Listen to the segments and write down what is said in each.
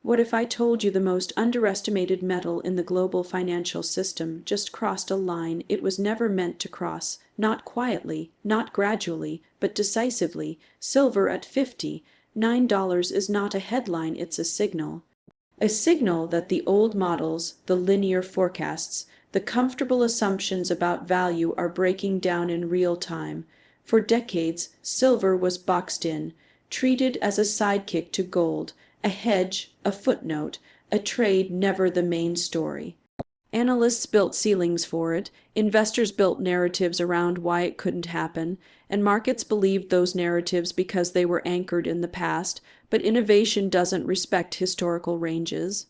What if I told you the most underestimated metal in the global financial system just crossed a line it was never meant to cross, not quietly, not gradually, but decisively? Silver at $59 is not a headline, it's a signal. A signal that the old models, the linear forecasts, the comfortable assumptions about value are breaking down in real time. For decades, silver was boxed in, treated as a sidekick to gold, a hedge, a footnote, a trade, never the main story. Analysts built ceilings for it, investors built narratives around why it couldn't happen, and markets believed those narratives because they were anchored in the past, but innovation doesn't respect historical ranges.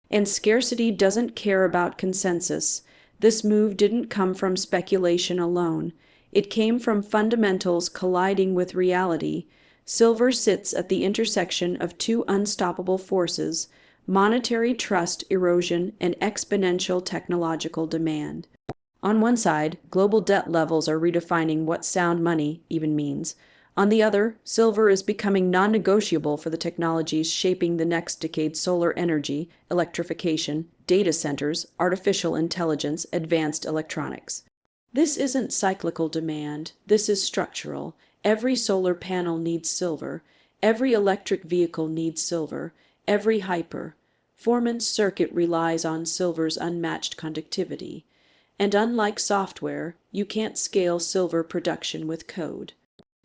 And scarcity doesn't care about consensus. This move didn't come from speculation alone. It came from fundamentals colliding with reality. Silver sits at the intersection of two unstoppable forces: monetary trust erosion and exponential technological demand. On one side, global debt levels are redefining what sound money even means. On the other, silver is becoming non-negotiable for the technologies shaping the next decade: solar energy, electrification, data centers, artificial intelligence, advanced electronics. This isn't cyclical demand, this is structural. Every solar panel needs silver, every electric vehicle needs silver, every high-performance circuit relies on silver's unmatched conductivity. And unlike software, you can't scale silver production with code.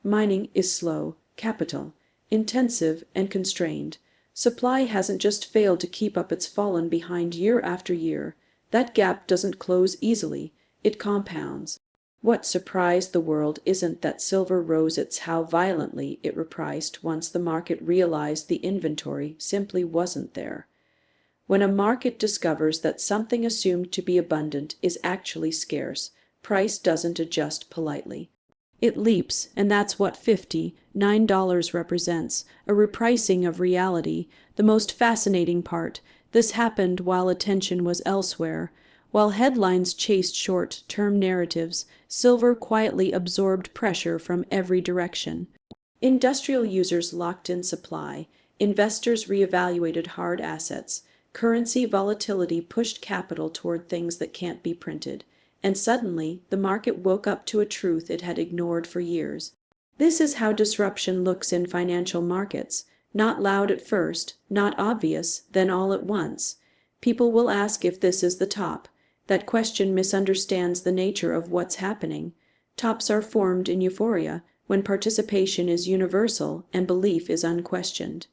Mining is slow, capital intensive, and constrained. Supply hasn't just failed to keep up, it's fallen behind year after year. That gap doesn't close easily, it compounds. What surprised the world isn't that silver rose, it's how violently it repriced once the market realized the inventory simply wasn't there. When a market discovers that something assumed to be abundant is actually scarce, price doesn't adjust politely. It leaps, and that's what $59 represents, a repricing of reality. The most fascinating part: this happened while attention was elsewhere. While headlines chased short-term narratives, silver quietly absorbed pressure from every direction. Industrial users locked in supply, investors reevaluated hard assets, currency volatility pushed capital toward things that can't be printed. And suddenly, the market woke up to a truth it had ignored for years. This is how disruption looks in financial markets: not loud at first, not obvious, then all at once. People will ask if this is the top. That question misunderstands the nature of what's happening. Tops are formed in euphoria, when participation is universal and belief is unquestioned.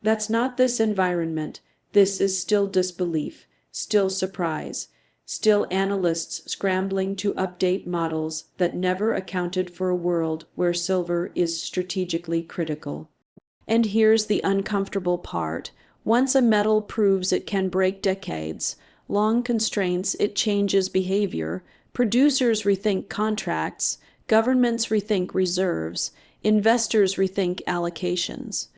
That's not this environment. This is still disbelief, still surprise. Still analysts scrambling to update models that never accounted for a world where silver is strategically critical. And here's the uncomfortable part: once a metal proves it can break decades-long constraints, it changes behavior. Producers rethink contracts, governments rethink reserves, investors rethink allocations.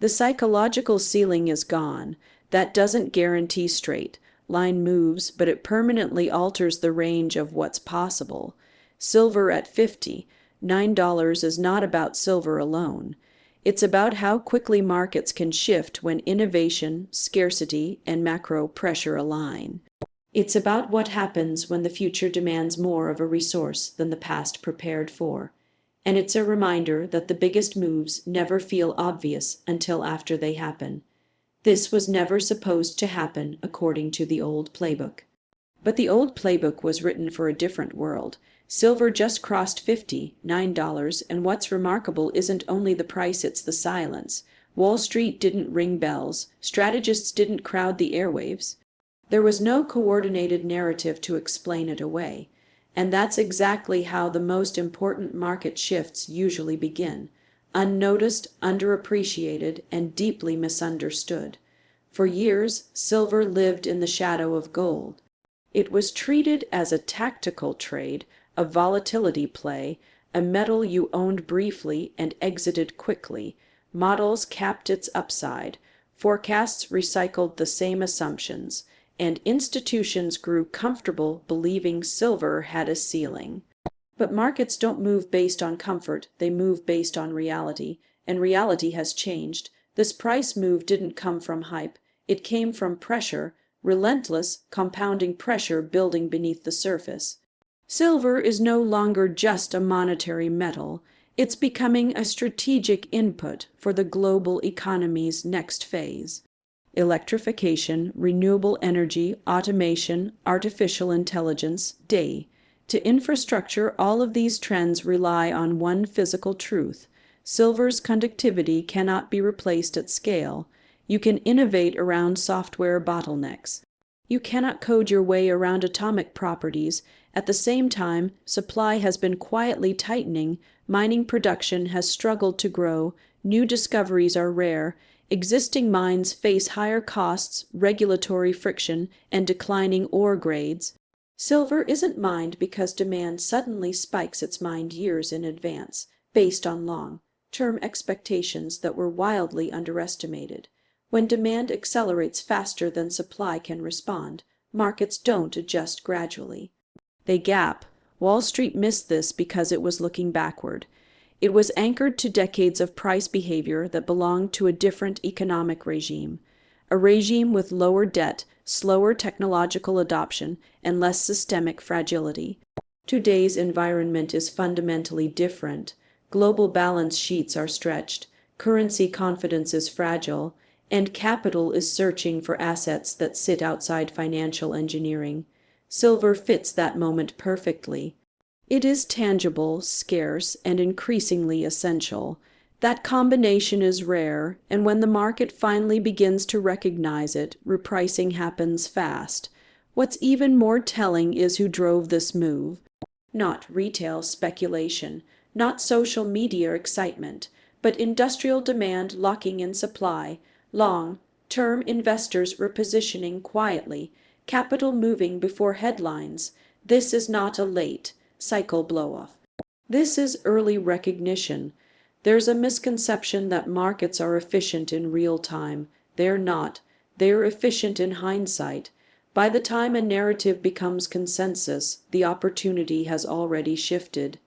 The psychological ceiling is gone. That doesn't guarantee straight line moves, but it permanently alters the range of what's possible. Silver at $59 is not about silver alone. It's about how quickly markets can shift when innovation, scarcity, and macro pressure align. It's about what happens when the future demands more of a resource than the past prepared for. And it's a reminder that the biggest moves never feel obvious until after they happen. This was never supposed to happen according to the old playbook. But the old playbook was written for a different world. Silver just crossed $59, and what's remarkable isn't only the price, it's the silence. Wall Street didn't ring bells. Strategists didn't crowd the airwaves. There was no coordinated narrative to explain it away. And that's exactly how the most important market shifts usually begin: unnoticed, underappreciated, and deeply misunderstood. For years, silver lived in the shadow of gold. It was treated as a tactical trade, a volatility play, a metal you owned briefly and exited quickly. Models capped its upside, forecasts recycled the same assumptions, and institutions grew comfortable believing silver had a ceiling. But markets don't move based on comfort, they move based on reality, and reality has changed. This price move didn't come from hype, It came from pressure, relentless, compounding pressure building beneath the surface. Silver is no longer just a monetary metal. It's becoming a strategic input for the global economy's next phase. Electrification, renewable energy, automation, artificial intelligence, DAI. To infrastructure, all of these trends rely on one physical truth. Silver's conductivity cannot be replaced at scale. You can innovate around software bottlenecks. You cannot code your way around atomic properties. At the same time, supply has been quietly tightening, mining production has struggled to grow, new discoveries are rare, existing mines face higher costs, regulatory friction, and declining ore grades. Silver isn't mined because demand suddenly spikes. It's mined years in advance, based on long-term expectations that were wildly underestimated. When demand accelerates faster than supply can respond, markets don't adjust gradually. They gap. Wall Street missed this because it was looking backward. It was anchored to decades of price behavior that belonged to a different economic regime, a regime with lower debt, slower technological adoption, and less systemic fragility. Today's environment is fundamentally different. Global balance sheets are stretched, currency confidence is fragile, and capital is searching for assets that sit outside financial engineering. Silver fits that moment perfectly. It is tangible, scarce, and increasingly essential. That combination is rare, and when the market finally begins to recognize it, repricing happens fast. What's even more telling is who drove this move. Not retail speculation, not social media excitement, but industrial demand locking in supply, long-term investors repositioning quietly, capital moving before headlines. This is not a late cycle blow-off. This is early recognition. There's a misconception that markets are efficient in real time. They're not. They're efficient in hindsight. By the time a narrative becomes consensus, the opportunity has already shifted.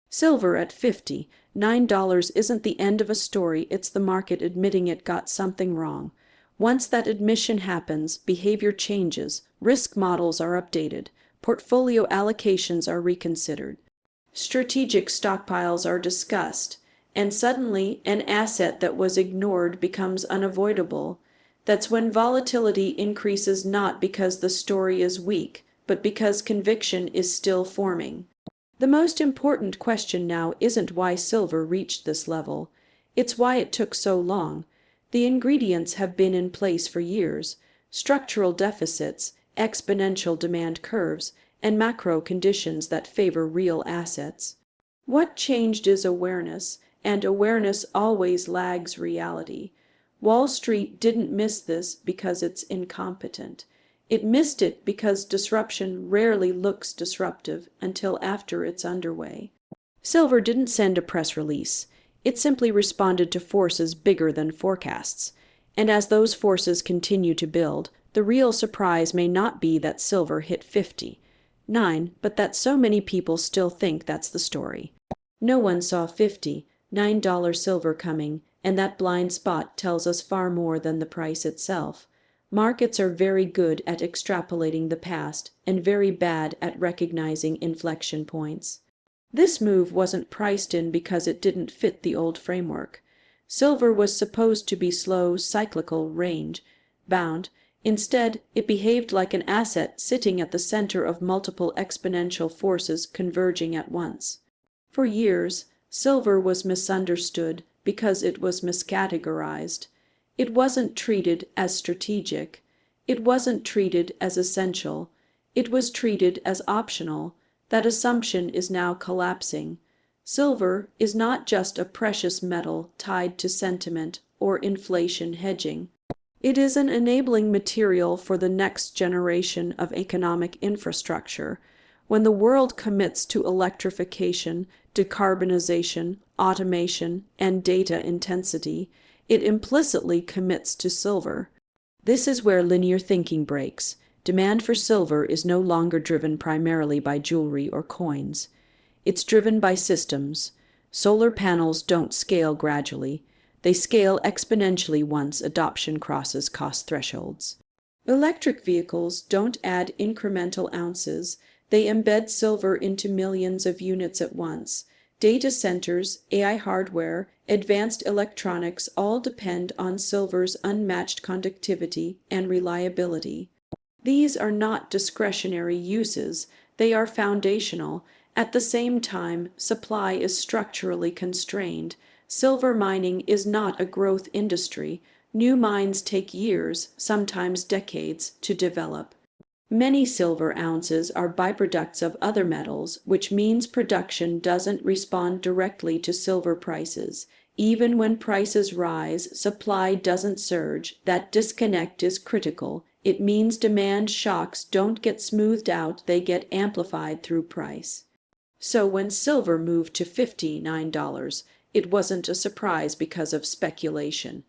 Silver at $59 isn't the end of a story, it's the market admitting it got something wrong. Once that admission happens, behavior changes, risk models are updated, portfolio allocations are reconsidered, strategic stockpiles are discussed, and suddenly an asset that was ignored becomes unavoidable. That's when volatility increases, not because the story is weak, but because conviction is still forming. The most important question now isn't why silver reached this level. It's why it took so long. The ingredients have been in place for years: structural deficits, exponential demand curves, and macro conditions that favor real assets. What changed is awareness, and awareness always lags reality. Wall Street didn't miss this because it's incompetent. It missed it because disruption rarely looks disruptive until after it's underway. Silver didn't send a press release. It simply responded to forces bigger than forecasts. And as those forces continue to build, the real surprise may not be that silver hit 59, but that so many people still think that's the story. No one saw $59 silver coming, and that blind spot tells us far more than the price itself. Markets are very good at extrapolating the past and very bad at recognizing inflection points. This move wasn't priced in because it didn't fit the old framework. Silver was supposed to be slow, cyclical, range-bound. Instead, it behaved like an asset sitting at the center of multiple exponential forces converging at once. For years, silver was misunderstood because it was miscategorized. It wasn't treated as strategic. It wasn't treated as essential. It was treated as optional. That assumption is now collapsing. Silver is not just a precious metal tied to sentiment or inflation hedging. It is an enabling material for the next generation of economic infrastructure. When the world commits to electrification, decarbonization, automation, and data intensity, it implicitly commits to silver. This is where linear thinking breaks. Demand for silver is no longer driven primarily by jewelry or coins. It's driven by systems. Solar panels don't scale gradually. They scale exponentially once adoption crosses cost thresholds. Electric vehicles don't add incremental ounces, they embed silver into millions of units at once. Data centers, AI hardware, advanced electronics all depend on silver's unmatched conductivity and reliability. These are not discretionary uses, they are foundational. At the same time, supply is structurally constrained. Silver mining is not a growth industry. New mines take years, sometimes decades, to develop. Many silver ounces are byproducts of other metals, which means production doesn't respond directly to silver prices. Even when prices rise, supply doesn't surge. That disconnect is critical. It means demand shocks don't get smoothed out, they get amplified through price. So when silver moved to $59, it wasn't a surprise because of speculation.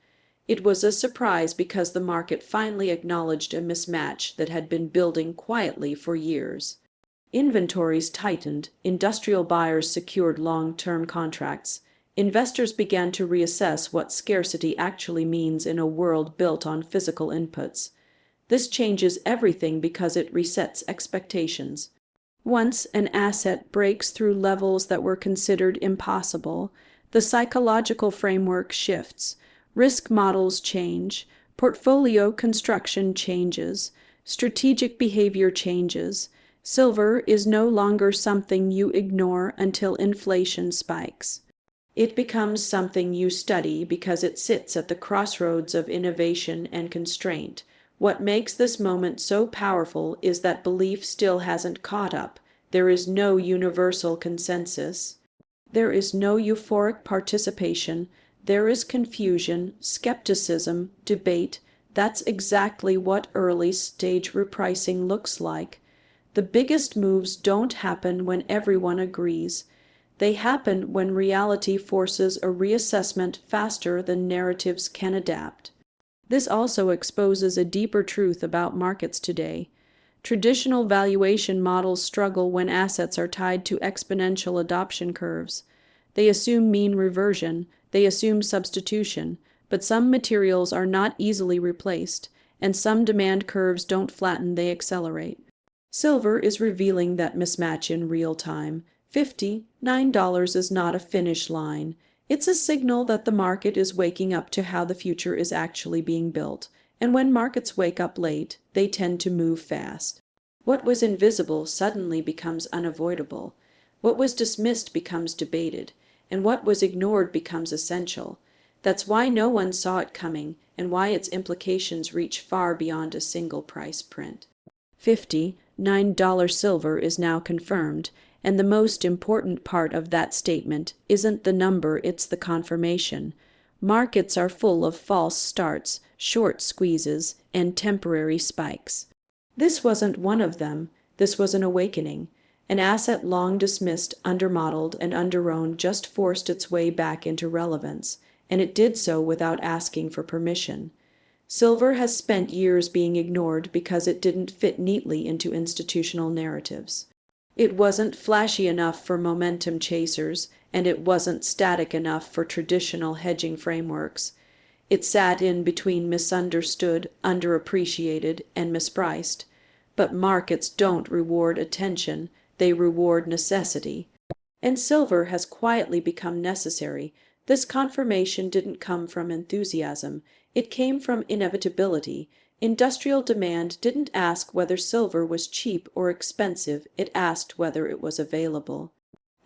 It was a surprise because the market finally acknowledged a mismatch that had been building quietly for years. Inventories tightened, industrial buyers secured long-term contracts. Investors began to reassess what scarcity actually means in a world built on physical inputs. This changes everything because it resets expectations. Once an asset breaks through levels that were considered impossible, the psychological framework shifts. Risk models change, portfolio construction changes, strategic behavior changes. Silver is no longer something you ignore until inflation spikes. It becomes something you study because it sits at the crossroads of innovation and constraint. What makes this moment so powerful is that belief still hasn't caught up. There is no universal consensus. There is no euphoric participation. There is confusion, skepticism, debate. That's exactly what early-stage repricing looks like. The biggest moves don't happen when everyone agrees. They happen when reality forces a reassessment faster than narratives can adapt. This also exposes a deeper truth about markets today. Traditional valuation models struggle when assets are tied to exponential adoption curves. They assume mean reversion, they assume substitution, but some materials are not easily replaced, and some demand curves don't flatten, they accelerate. Silver is revealing that mismatch in real time. $59 is not a finish line. It's a signal that the market is waking up to how the future is actually being built, and when markets wake up late, they tend to move fast. What was invisible suddenly becomes unavoidable. What was dismissed becomes debated, and what was ignored becomes essential. That's why no one saw it coming, and why its implications reach far beyond a single price print. $59 silver is now confirmed, and the most important part of that statement isn't the number, it's the confirmation. Markets are full of false starts, short squeezes, and temporary spikes. This wasn't one of them. This was an awakening. An asset long dismissed, undermodeled, and underowned just forced its way back into relevance, and it did so without asking for permission. Silver has spent years being ignored because it didn't fit neatly into institutional narratives. It wasn't flashy enough for momentum chasers, and it wasn't static enough for traditional hedging frameworks. It sat in between misunderstood, underappreciated, and mispriced. But markets don't reward attention, they reward necessity. And silver has quietly become necessary. This confirmation didn't come from enthusiasm, it came from inevitability. Industrial demand didn't ask whether silver was cheap or expensive, it asked whether it was available.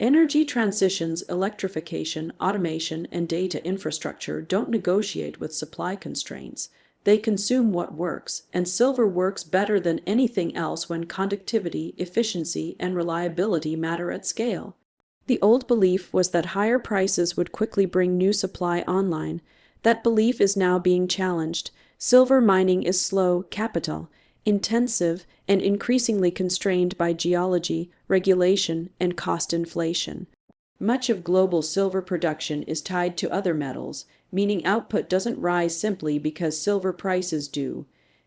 Energy transitions, electrification, automation, and data infrastructure don't negotiate with supply constraints. They consume what works, and silver works better than anything else when conductivity, efficiency, and reliability matter at scale. The old belief was that higher prices would quickly bring new supply online. That belief is now being challenged. Silver mining is slow, capital intensive, and increasingly constrained by geology, regulation, and cost inflation. Much of global silver production is tied to other metals, meaning output doesn't rise simply because silver prices do.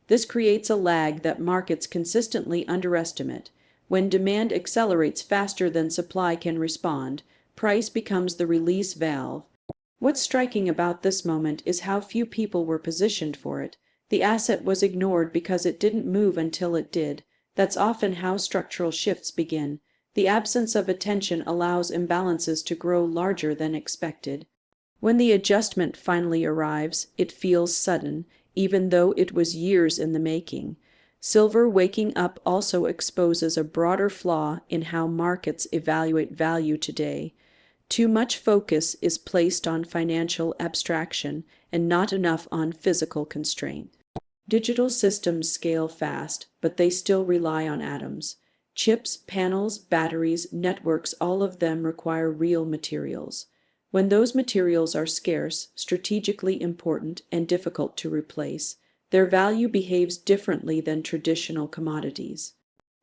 This creates a lag that markets consistently underestimate. When demand accelerates faster than supply can respond, price becomes the release valve. What's striking about this moment is how few people were positioned for it. The asset was ignored because it didn't move until it did. That's often how structural shifts begin. The absence of attention allows imbalances to grow larger than expected. When the adjustment finally arrives, it feels sudden, even though it was years in the making. Silver waking up also exposes a broader flaw in how markets evaluate value today. Too much focus is placed on financial abstraction and not enough on physical constraint. Digital systems scale fast, but they still rely on atoms. Chips, panels, batteries, networks, all of them require real materials. When those materials are scarce, strategically important, and difficult to replace, their value behaves differently than traditional commodities.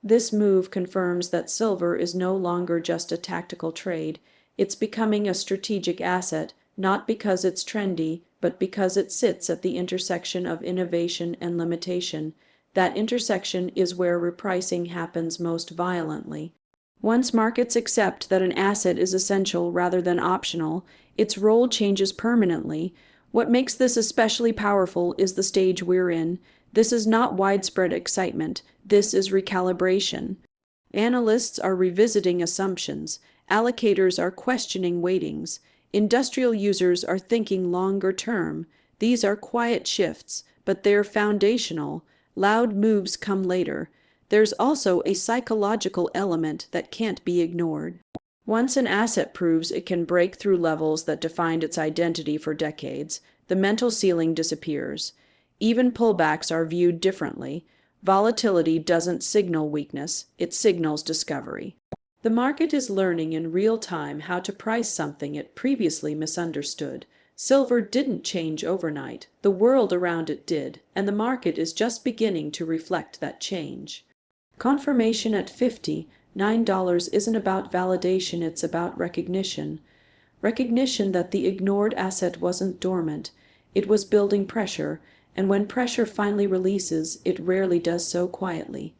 This move confirms that silver is no longer just a tactical trade. It's becoming a strategic asset, not because it's trendy, but because it sits at the intersection of innovation and limitation. That intersection is where repricing happens most violently. Once markets accept that an asset is essential rather than optional, its role changes permanently. What makes this especially powerful is the stage we're in. This is not widespread excitement. This is recalibration. Analysts are revisiting assumptions. Allocators are questioning weightings. Industrial users are thinking longer term. These are quiet shifts, but they're foundational. Loud moves come later. There's also a psychological element that can't be ignored. Once an asset proves it can break through levels that defined its identity for decades, the mental ceiling disappears. Even pullbacks are viewed differently. Volatility doesn't signal weakness, it signals discovery. The market is learning in real time how to price something it previously misunderstood. Silver didn't change overnight, the world around it did, and the market is just beginning to reflect that change. Confirmation at $59 isn't about validation, it's about recognition. Recognition that the ignored asset wasn't dormant, it was building pressure, and when pressure finally releases, it rarely does so quietly.